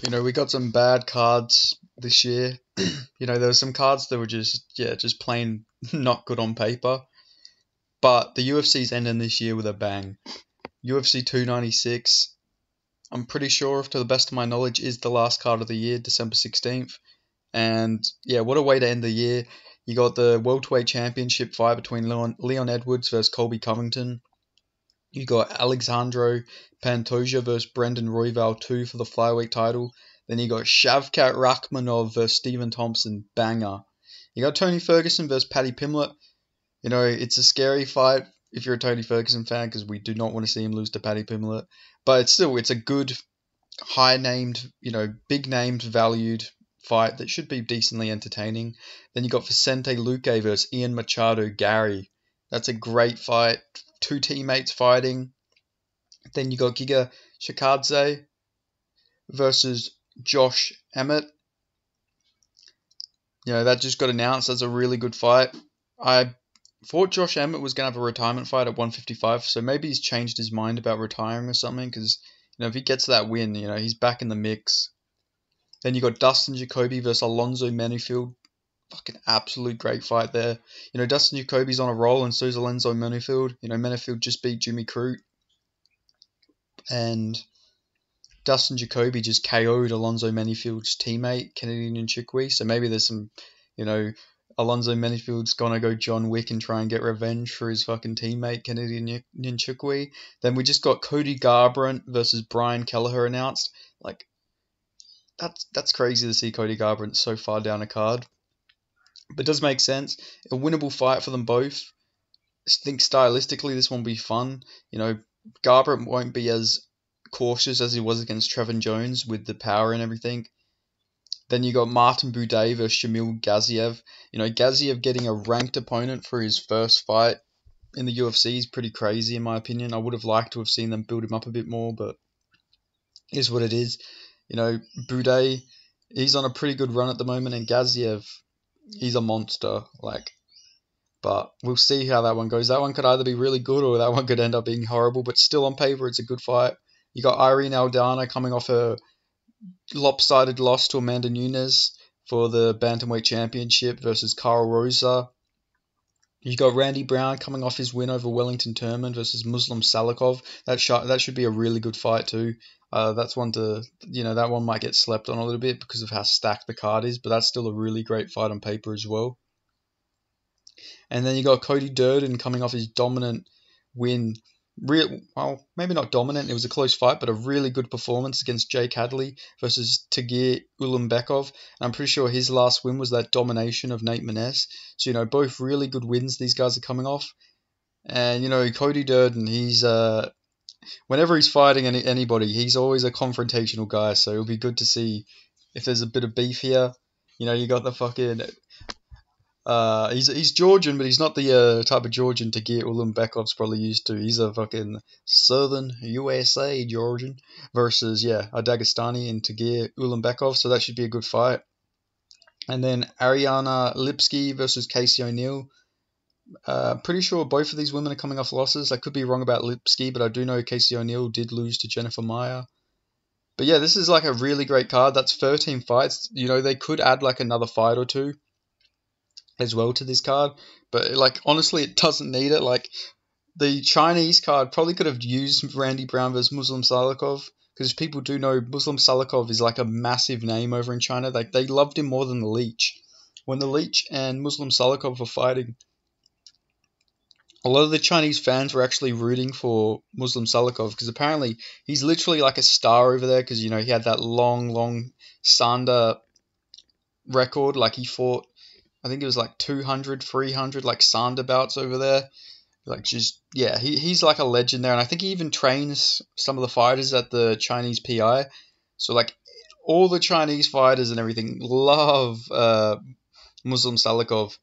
We got some bad cards this year. There were some cards that were just plain not good on paper. But the UFC's ending this year with a bang. UFC 296, I'm pretty sure, to the best of my knowledge, is the last card of the year, December 16th. And yeah, what a way to end the year. You got the welterweight championship fight between Leon Edwards versus Colby Covington. You got Alexandro Pantoja versus Brendan Royval 2 for the flyweight title. Then you got Shavkat Rakhmonov versus Stephen Thompson, banger. You got Tony Ferguson versus Paddy Pimblett. It's a scary fight if you're a Tony Ferguson fan because we do not want to see him lose to Paddy Pimblett. But it's a good, high-named, big-named, valued fight that should be decently entertaining. Then you got Vicente Luque versus Ian Machado Gary. That's a great fight. Two teammates fighting. Then you got Giga Chikadze versus Josh Emmett. That just got announced as a really good fight. I thought Josh Emmett was going to have a retirement fight at 155, so maybe he's changed his mind about retiring or something, because, if he gets that win, he's back in the mix. Then you got Dustin Jacoby versus Alonzo Menifield. Fucking absolute great fight there. Dustin Jacoby's on a roll, and so is Alonzo Menifield. Menifield just beat Jimmy Crute. And Dustin Jacoby just KO'd Alonzo Menifield's teammate, Kennedy Nchukwi. So maybe there's some, Alonzo Menifield's gonna go John Wick and try and get revenge for his fucking teammate, Kennedy Nchukwi. Then we just got Cody Garbrandt versus Brian Kelleher announced. That's crazy to see Cody Garbrandt so far down a card. But it does make sense. A winnable fight for them both. I think stylistically this one will be fun. Garbrandt won't be as cautious as he was against Trevin Jones with the power and everything. Then you got Martin Buday versus Shamil Gaziev. Gaziev getting a ranked opponent for his first fight in the UFC is pretty crazy in my opinion. I would have liked to have seen them build him up a bit more, but it is what it is. Buday, he's on a pretty good run at the moment, and Gaziev, he's a monster. But we'll see how that one goes. That one could either be really good or that one could end up being horrible, but still on paper it's a good fight. You got Irene Aldana coming off a lopsided loss to Amanda Nunes for the Bantamweight Championship versus Carl Rosa. You got Randy Brown coming off his win over Wellington Turman versus Muslim Salikov. That should be a really good fight too. That's one to, that one might get slept on a little bit because of how stacked the card is, but that's still a really great fight on paper as well. And then you got Cody Durden coming off his dominant win. Well, maybe not dominant. It was a close fight, but a really good performance against Jake Hadley versus Tagir Ulanbekov. And I'm pretty sure his last win was that domination of Nate Maness. So, both really good wins these guys are coming off. And, Cody Durden, he's... whenever he's fighting anybody, he's always a confrontational guy. So it'll be good to see if there's a bit of beef here. You got the fucking... he's Georgian, but he's not the type of Georgian Tagir Ulanbekov's probably used to. He's a fucking Southern USA Georgian versus, a Dagestani and Tagir Ulanbekov, so that should be a good fight. And then Ariana Lipsky versus Casey O'Neill. Pretty sure both of these women are coming off losses. I could be wrong about Lipsky, but I do know Casey O'Neill did lose to Jennifer Maia. But yeah, this is a really great card. That's 13 fights. They could add another fight or two as well to this card, but honestly it doesn't need it. The Chinese card probably could have used Randy Brown versus Muslim Salikov, because people do know Muslim Salikov is a massive name over in China. They loved him more than the Leech. When the Leech and Muslim Salikov were fighting, a lot of the Chinese fans were actually rooting for Muslim Salikov because apparently he's literally a star over there, because he had that long Sanda record. He fought, I think it was 200, 300 Sanda bouts over there. He's a legend there. And I think he even trains some of the fighters at the Chinese PI. So all the Chinese fighters and everything love Muslim Salikov.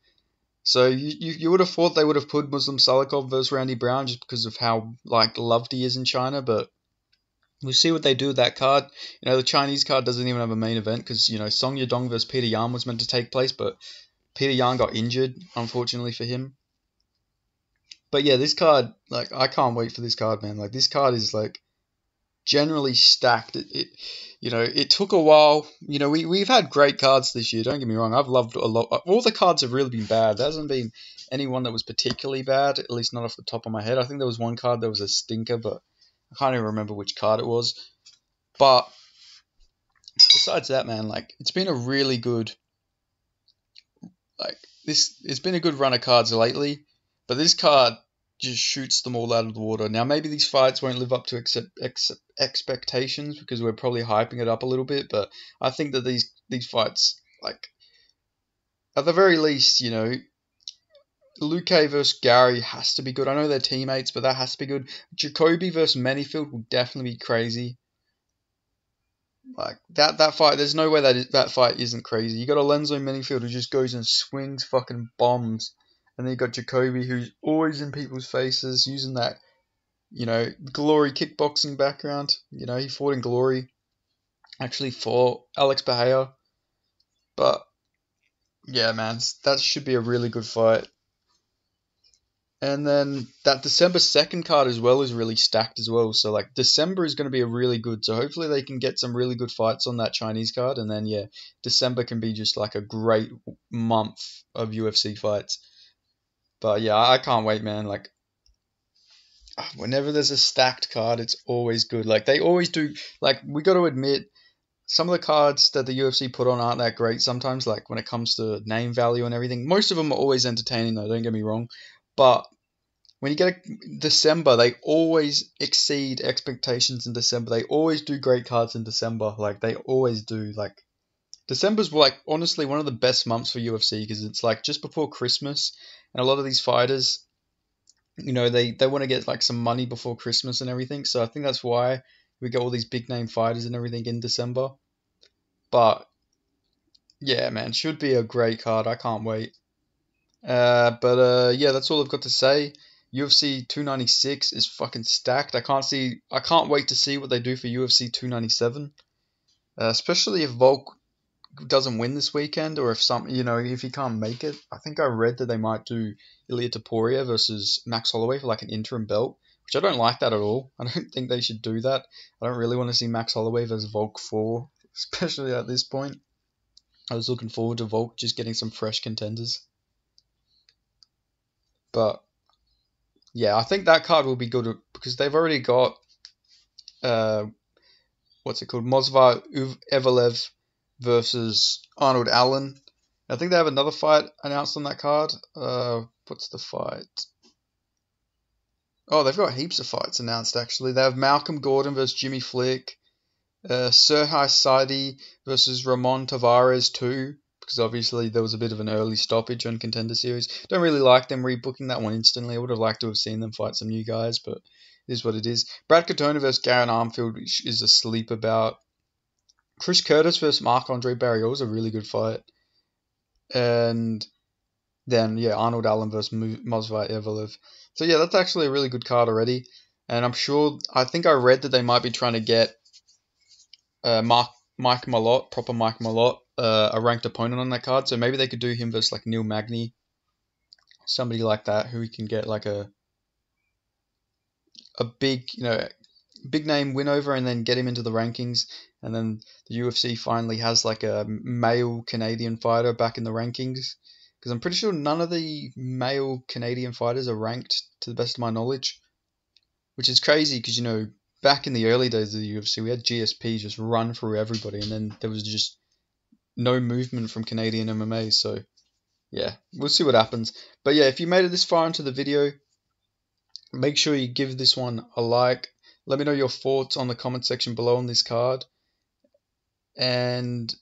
So you would have thought they would have put Muslim Salikov versus Randy Brown just because of how loved he is in China. But we'll see what they do with that card. The Chinese card doesn't even have a main event because, Song Yadong versus Peter Yan was meant to take place, but Peter Yan got injured, unfortunately for him. But yeah, this card, I can't wait for this card, man. This card is generally stacked. It took a while. We've had great cards this year. Don't get me wrong. I've loved a lot. All the cards have really been bad. There hasn't been anyone that was particularly bad, at least not off the top of my head. I think there was one card that was a stinker, but I can't even remember which card it was. But besides that, man, like it's been a really good, like it's been a good run of cards lately. But this card just shoots them all out of the water. Now maybe these fights won't live up to expectations because we're probably hyping it up a little bit. But I think that these fights, like at the very least, Luke versus Gary has to be good. I know they're teammates, but that has to be good. Jacoby versus Manyfield will definitely be crazy. Like that fight, there's no way that fight isn't crazy. You got Alonzo Manyfield who just goes and swings fucking bombs, and then you got Jacoby who's always in people's faces using that, Glory kickboxing background. He fought in Glory, actually fought Alex Bahia, but yeah, man, that should be a really good fight. And then that December 2nd card as well is really stacked as well. So like December is going to be a really good. So hopefully they can get some really good fights on that Chinese card. And then yeah, December can be just like a great month of UFC fights. But yeah, I can't wait, man. Like whenever there's a stacked card, it's always good. Like they always do. Like we got to admit, some of the cards that the UFC put on aren't that great sometimes. Like when it comes to name value and everything, most of them are always entertaining though. Don't get me wrong, but when you get December, they always exceed expectations in December. They always do great cards in December. Like, they always do. Like, December's, like, honestly one of the best months for UFC because it's, like, just before Christmas. And a lot of these fighters, they want to get, like, some money before Christmas and everything. So I think that's why we get all these big-name fighters and everything in December. But, yeah, man, should be a great card. I can't wait. Yeah, that's all I've got to say. UFC 296 is fucking stacked. I can't wait to see what they do for UFC 297. Especially if Volk doesn't win this weekend, or if he can't make it. I think I read that they might do Ilia Topuria versus Max Holloway for like an interim belt, which I don't like that at all. I don't think they should do that. I don't really want to see Max Holloway versus Volk 4, especially at this point. I was looking forward to Volk just getting some fresh contenders. But yeah, I think that card will be good because they've already got what's it called, Mosvar Evelev versus Arnold Allen. I think they have another fight announced on that card. What's the fight? Oh, they've got heaps of fights announced actually. They have Malcolm Gordon versus Jimmy Flick, Serhai Saidi versus Ramon Tavares 2. Because obviously there was a bit of an early stoppage on Contender Series. Don't really like them rebooking that one instantly. I would have liked to have seen them fight some new guys, but it is what it is. Brad Katona versus Garen Armfield is a sleeper bout. Chris Curtis versus Marc-Andre Barriault is a really good fight. And then, yeah, Arnold Allen versus Mosvar Evelev. So, yeah, that's actually a really good card already. And I think I read that they might be trying to get Mike Malott, proper Mike Malott, a ranked opponent on that card. So maybe they could do him versus like Neil Magny, somebody like that who we can get like a big, big name win over and then get him into the rankings. And then the UFC finally has like a male Canadian fighter back in the rankings. Because I'm pretty sure none of the male Canadian fighters are ranked to the best of my knowledge. Which is crazy because, back in the early days of the UFC, we had GSP just run through everybody. And then there was just no movement from Canadian MMA. So, yeah, we'll see what happens. But yeah, if you made it this far into the video, make sure you give this one a like. Let me know your thoughts on the comment section below on this card. And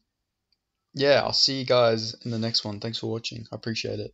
yeah, I'll see you guys in the next one. Thanks for watching. I appreciate it.